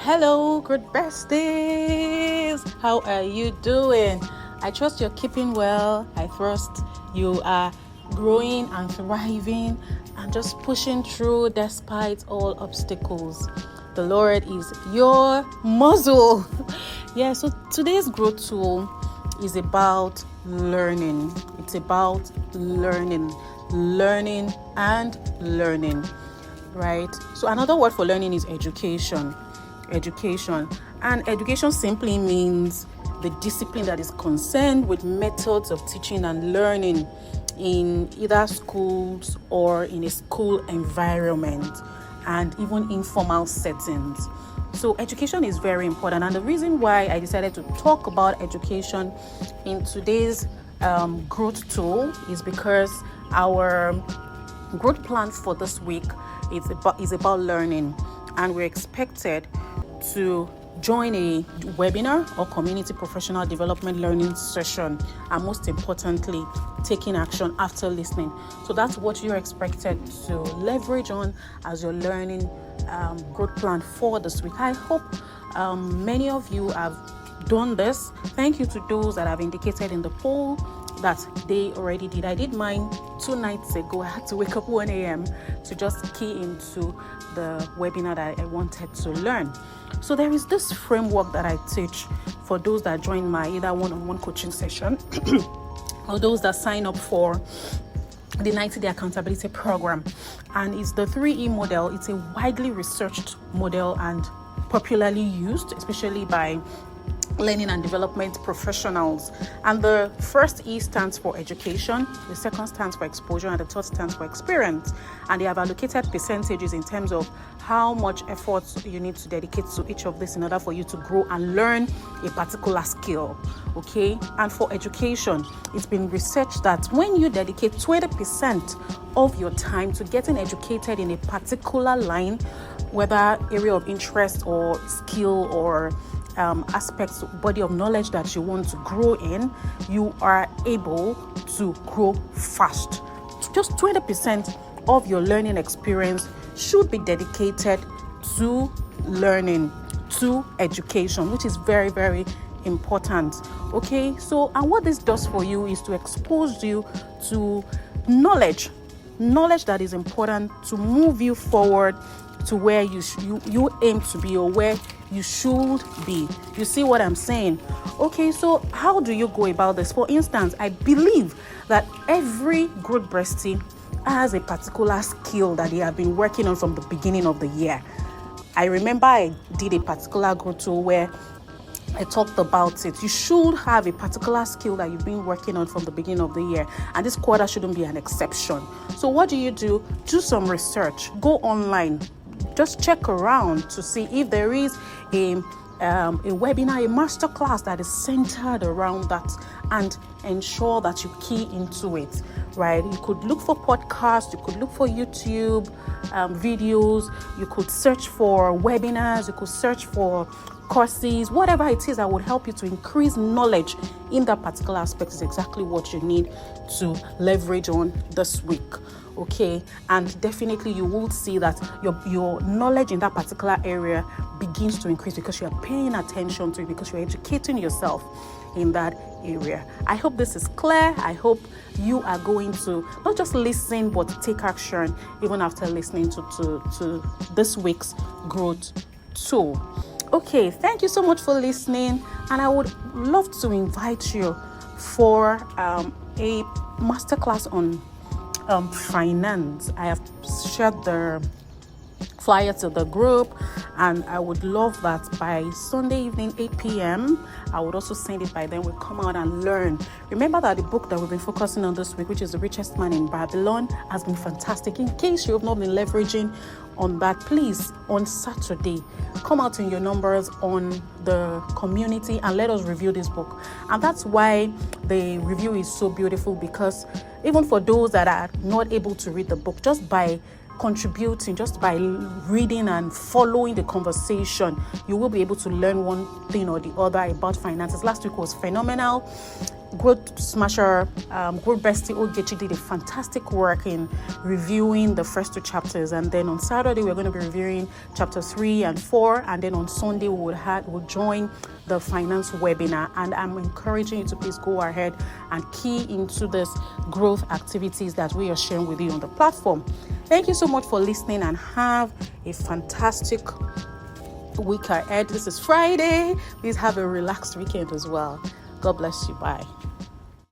Hello, good besties. How are you doing? I trust you're keeping well. I trust you are growing and thriving and just pushing through despite all obstacles. The Lord is your muzzle. Yeah, so today's growth tool is about learning. It's about learning and learning, right? So another word for learning is education. And education simply means the discipline that is concerned with methods of teaching and learning in either schools or in a school environment and even informal settings. So education is very important, and the reason why I decided to talk about education in today's growth tool is because our growth plan for this week is about learning, and we're expected to join a webinar or community professional development learning session, and most importantly, taking action after listening. So that's what you're expected to leverage on as your learning growth plan for this week. I hope many of you have done this. Thank you to those that have indicated in the poll that they already did. I did mine 2 nights ago. I had to wake up 1 a.m. to just key into the webinar that I wanted to learn. So there is this framework that I teach for those that join my either one-on-one coaching session or those that sign up for the 90-day accountability program. And it's the 3E model. It's a widely researched model and popularly used, especially by learning and development professionals. And the first E stands for education, the second stands for exposure, and the third stands for experience. And they have allocated percentages in terms of how much effort you need to dedicate to each of this in order for you to grow and learn a particular skill. Okay, and for education, it's been researched that when you dedicate 20% of your time to getting educated in a particular line, whether area of interest or skill or aspects, body of knowledge that you want to grow in, you are able to grow fast. Just 20% of your learning experience should be dedicated to learning, to education, which is very, very important. Okay, so and what this does for you is to expose you to knowledge that is important to move you forward to where you aim to be, or where you should be. You see what I'm saying? Okay, so how do you go about this? For instance, I believe that every growth bestie has a particular skill that they have been working on from the beginning of the year. I remember I did a particular growth tool where I talked about it. You should have a particular skill that you've been working on from the beginning of the year, and this quarter shouldn't be an exception. So what do? Do some research. Go online. Just check around to see if there is a webinar, a masterclass that is centered around that, and ensure that you key into it, right? You could look for podcasts, you could look for YouTube videos, you could search for webinars, you could search for courses, whatever it is that would help you to increase knowledge in that particular aspect is exactly what you need to leverage on this week. Okay, and definitely you will see that your knowledge in that particular area begins to increase because you are paying attention to it, because you're educating yourself in that area. I hope this is clear. I hope you are going to not just listen but take action even after listening to this week's growth tool. Okay, thank you so much for listening, and I would love to invite you for a masterclass on finance. I have shared the flyer to the group, and I would love that by Sunday evening 8 p.m. I would also send it by then. We'll come out and learn. Remember that the book that we've been focusing on this week, which is The Richest Man in Babylon, has been fantastic. In case you have not been leveraging on that, please, on Saturday, come out in your numbers on the community and let us review this book. And that's why the review is so beautiful, because even for those that are not able to read the book, just by contributing, just by reading and following the conversation, you will be able to learn one thing or the other about finances. Last week was phenomenal. Growth Smasher, Growth Bestie Ogechi did a fantastic work in reviewing the first 2 chapters, and then on Saturday we're going to be reviewing chapter 3 and 4, and then on Sunday we'll join the finance webinar. And I'm encouraging you to please go ahead and key into this growth activities that we are sharing with you on the platform. Thank you so much for listening, and have a fantastic week ahead. This is Friday. Please have a relaxed weekend as well. God bless you. Bye.